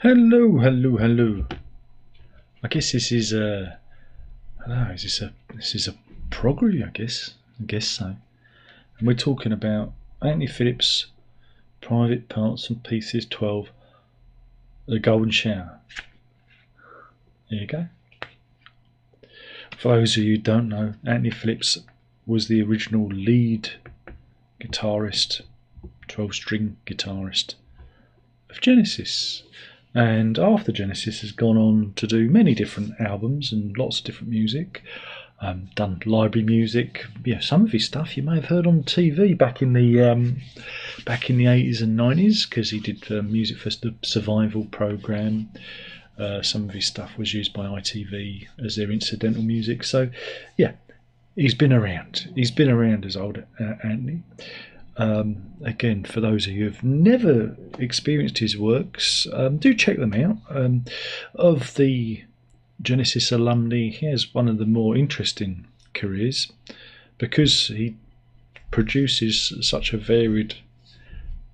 Hello, hello, hello. I guess this is I don't know, is this a prog review, I guess. I guess so. And we're talking about Anthony Phillips, Private Parts and Pieces 12, The Golden Shower. There you go. For those of you who don't know, Anthony Phillips was the original lead guitarist, 12-string guitarist of Genesis. And after Genesis has gone on to do many different albums and lots of different music, done library music. Yeah, some of his stuff you may have heard on TV back in the 80s and 90s, because he did music for the Survival program. Some of his stuff was used by ITV as their incidental music. So, yeah, he's been around. He's been around as old Anthony. Again, for those of you who've never experienced his works, do check them out. Of the Genesis alumni, he has one of the more interesting careers because he produces such a varied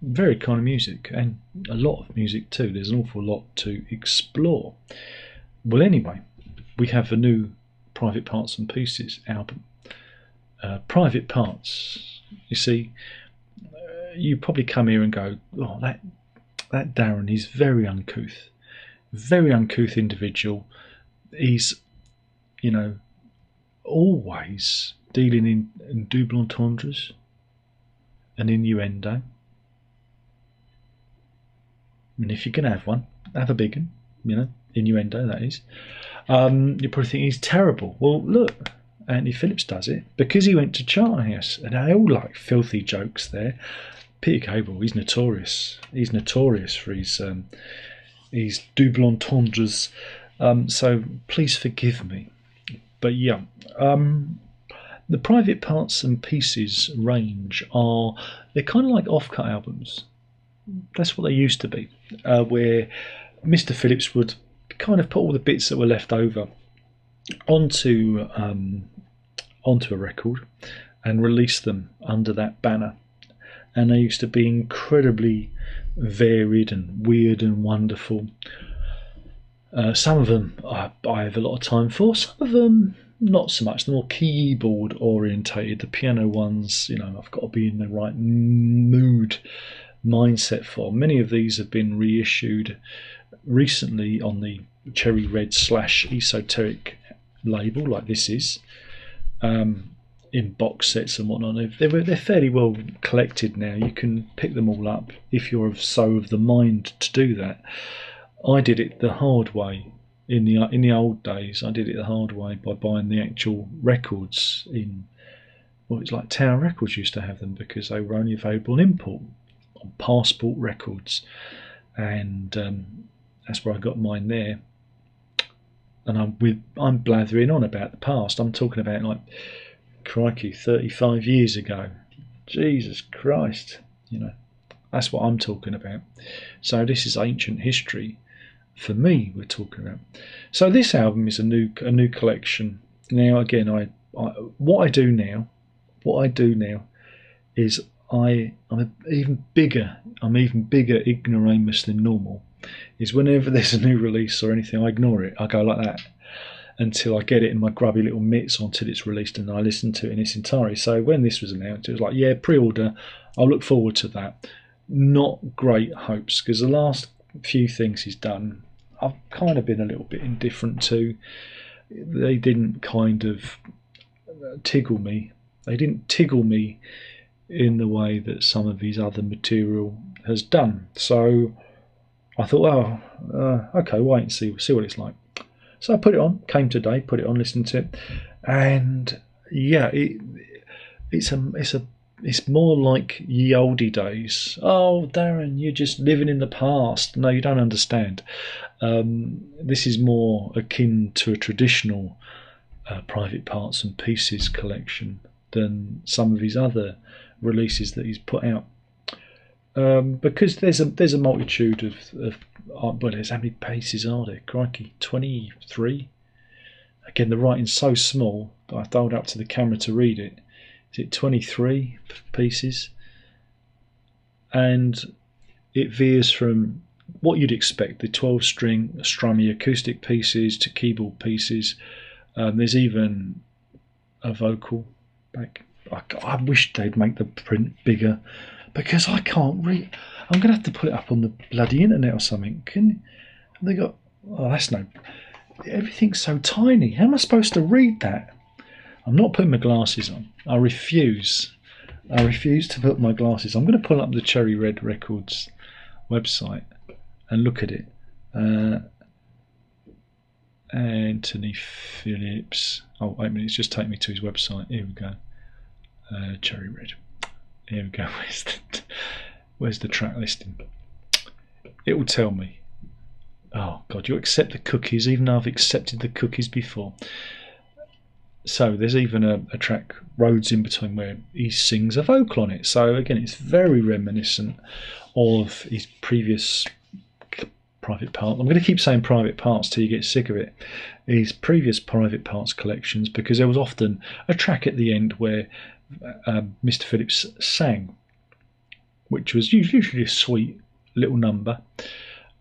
kind of music, and a lot of music too. There's an awful lot to explore. Well, anyway, we have a new Private Parts and Pieces album. Private Parts, you see, you probably come here and go, oh, that Darren is very uncouth individual. He's, always dealing in double entendres and innuendo. And if you can have one, have a big one, innuendo, that is. You probably think he's terrible. Well, look, Anthony Phillips does it because he went to Charterhouse, and they all like filthy jokes there. Peter Gabriel, he's notorious. He's notorious for his double entendres. So please forgive me. But yeah, the Private Parts and Pieces range they're kind of like off-cut albums. That's what they used to be, where Mr. Phillips would kind of put all the bits that were left over onto a record and release them under that banner. And they used to be incredibly varied and weird and wonderful. Some of them I have a lot of time for, some of them not so much. The more keyboard orientated, the piano ones, I've got to be in the right mood, mindset for. Many of these have been reissued recently on the Cherry Red / Esoteric label, like this is, in box sets and whatnot. They're fairly well collected now. You can pick them all up if you're of the mind to do that. I did it the hard way in the old days. I did it the hard way by buying the actual records it's like Tower Records used to have them, because they were only available on import on Passport Records, and that's where I got mine there. And I'm blathering on about the past. I'm talking about, like, crikey, 35 years ago. Jesus Christ, that's what I'm talking about. So this is ancient history for me we're talking about. So this album is a new collection. Now, again, what I do now is I'm even bigger ignoramus than normal. Is whenever there's a new release or anything, I ignore it. I go like that until I get it in my grubby little mitts, until it's released, and I listen to it in its entirety. So when this was announced, it was like, yeah, pre-order, I'll look forward to that. Not great hopes, because the last few things he's done, I've kind of been a little bit indifferent to. They didn't kind of tickle me. They didn't tickle me in the way that some of his other material has done. So I thought, okay, wait and see what it's like. So I put it on, came today, put it on, listened to it, and yeah, it's more like ye olde days. Oh, Darren, you're just living in the past. No, you don't understand. This is more akin to a traditional Private Parts and Pieces collection than some of his other releases that he's put out. Because there's a multitude of there's, how many pieces are there? Crikey, 23. Again, the writing's so small that I dialed up to the camera to read it. Is it 23 pieces? And it veers from what you'd expect, the 12-string strummy acoustic pieces to keyboard pieces. There's even a vocal back. I wish they'd make the print bigger, because I can't read. I'm going to have to put it up on the bloody internet or something. They got... Oh, that's no... Everything's so tiny. How am I supposed to read that? I'm not putting my glasses on. I refuse. I refuse to put my glasses on. I'm going to pull up the Cherry Red Records website and look at it. Anthony Phillips. Oh, wait a minute. It's just taken me to his website. Here we go. Cherry Red. Here we go. Where's the track listing? It will tell me. Oh, God, you accept the cookies, even though I've accepted the cookies before. So there's even a track, Roads in Between, where he sings a vocal on it. So again, it's very reminiscent of his previous private parts. I'm going to keep saying private parts till you get sick of it. His previous private parts collections, because there was often a track at the end where Mr. Phillips sang, which was usually a sweet little number.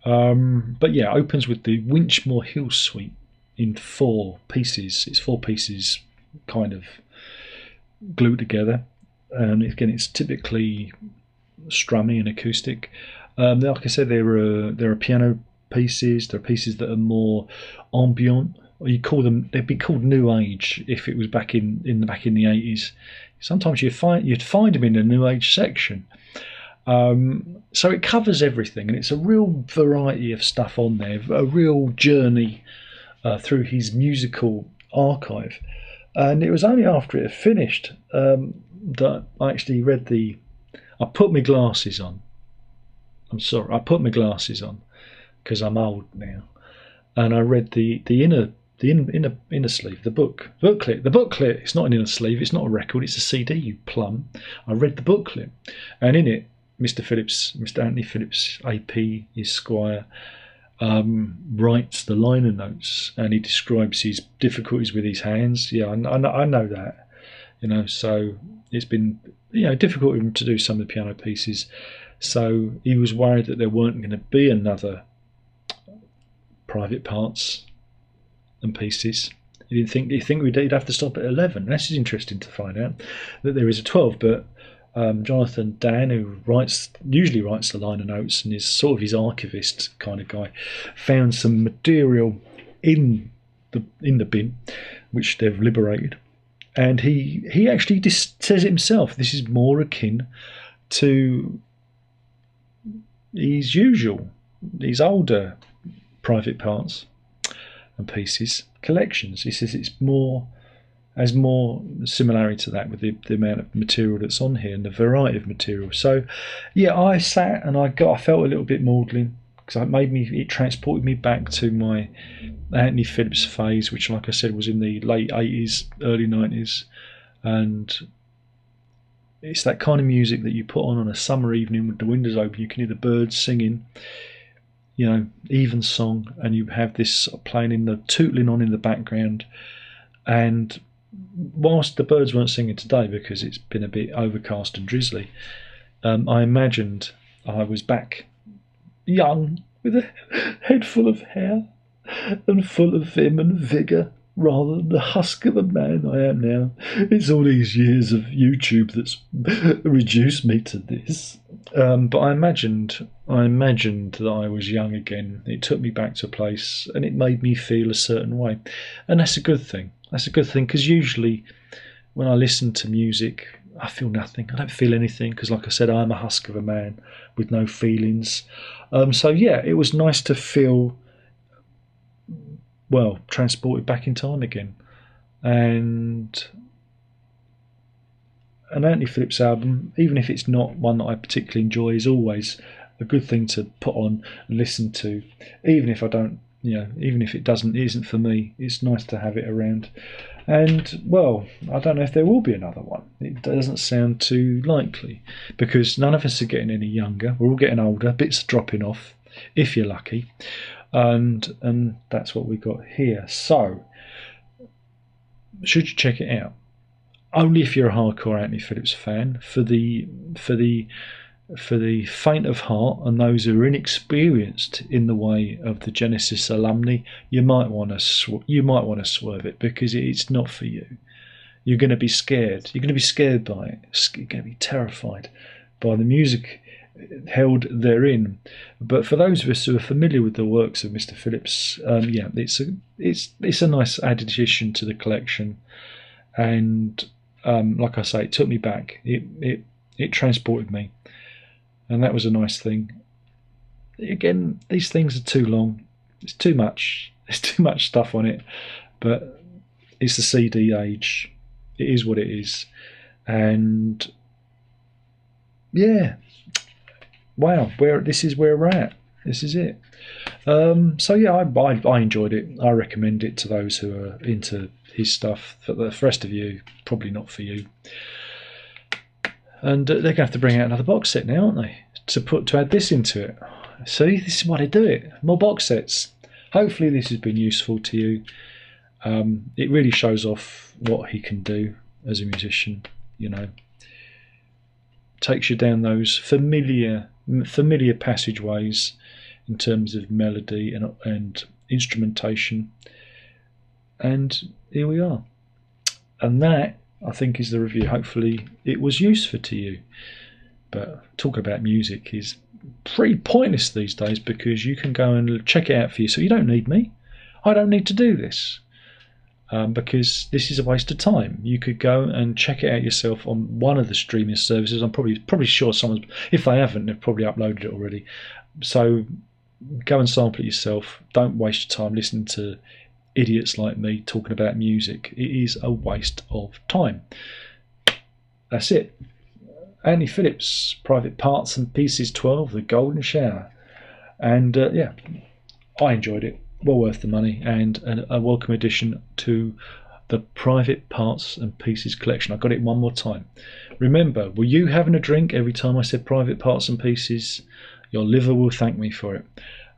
But yeah, it opens with the Winchmore Hill Suite in 4 pieces. It's 4 pieces kind of glued together. And again, it's typically strummy and acoustic. Like I said, there are piano pieces. There are pieces that are more ambient. Or you call them, they'd be called New Age if it was back in the 80s. Sometimes you'd find them in the New Age section. So it covers everything, and it's a real variety of stuff on there, a real journey through his musical archive. And it was only after it had finished that I actually read I put my glasses on. I'm sorry, I put my glasses on because I'm old now, and I read the inner sleeve, the booklet. The booklet. It's not an inner sleeve. It's not a record. It's a CD. You plum. I read the booklet, and in it, Mr. Anthony Phillips, AP, his squire, writes the liner notes, and he describes his difficulties with his hands. Yeah, I know that. So it's been difficult for him to do some of the piano pieces. So he was worried that there weren't going to be another private parts and pieces. He think he'd have to stop at 11. This is interesting to find out that there is a 12, but Jonathan Dan, who usually writes the liner notes and is sort of his archivist kind of guy, found some material in the bin which they've liberated, and he actually says it himself. This is more akin to his older private parts and pieces collections. He says it's has more similarity to that with the amount of material that's on here and the variety of material. So yeah, I sat and I felt a little bit maudlin, because it transported me back to my Anthony Phillips phase, which, like I said, was in the late 80s, early 90s. And it's that kind of music that you put on a summer evening with the windows open. You can hear the birds singing, even song, and you have this playing tootling on in the background. And whilst the birds weren't singing today because it's been a bit overcast and drizzly, I imagined I was back young, with a head full of hair and full of vim and vigour, rather than the husk of a man I am now. It's all these years of YouTube that's reduced me to this. But I imagined that I was young again. It took me back to a place, and it made me feel a certain way. And that's a good thing. That's a good thing, because usually when I listen to music, I feel nothing. I don't feel anything, because, like I said, I am a husk of a man with no feelings. So yeah, it was nice to feel, transported back in time again. And an Anthony Phillips album, even if it's not one that I particularly enjoy, is always a good thing to put on and listen to, even if I don't. Even if it isn't for me, it's nice to have it around. And, I don't know if there will be another one. It doesn't sound too likely, because none of us are getting any younger. We're all getting older. Bits are dropping off, if you're lucky. And that's what we got here. So, should you check it out? Only if you're a hardcore Anthony Phillips fan, for the for the faint of heart and those who are inexperienced in the way of the Genesis alumni, you might want to swerve it, because it's not for you. You're going to be scared. You're going to be scared by it. You're going to be terrified by the music held therein. But for those of us who are familiar with the works of Mr. Phillips, yeah, it's a nice addition to the collection. And like I say, it took me back. It transported me. And that was a nice thing. Again, these things are too long. It's too much. There's too much stuff on it. But it's the CD age. It is what it is. And yeah, wow, this is where we're at. This is it. So yeah, I enjoyed it. I recommend it to those who are into his stuff. For the rest of you, probably not for you. And they're going to have to bring out another box set now, aren't they? To add this into it. See, this is why they do it. More box sets. Hopefully this has been useful to you. It really shows off what he can do as a musician. You know, takes you down those familiar passageways in terms of melody and instrumentation. And here we are. And that, I think, is the review. Hopefully it was useful to you. But talk about music is pretty pointless these days, because you can go and check it out for you. So you don't need me. I don't need to do this, because this is a waste of time. You could go and check it out yourself on one of the streaming services. I'm probably sure someone's, if they haven't, they've probably uploaded it already. So go and sample it yourself. Don't waste your time listening to idiots like me talking about music. It is a waste of time. That's it. Andy Phillips, Private Parts and Pieces 12, The Golden Shower. And yeah, I enjoyed it. Well worth the money, and a welcome addition to the Private Parts and Pieces collection. I got it one more time. Remember, were you having a drink every time I said Private Parts and Pieces? Your liver will thank me for it.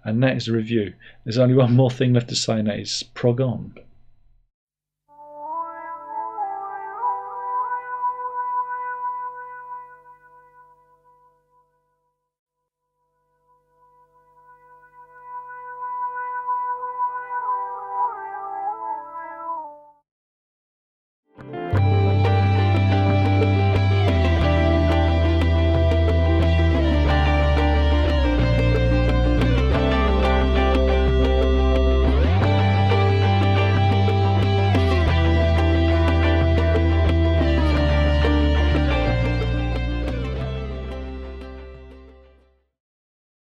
And that is the review. There's only one more thing left to say, and that is prog on.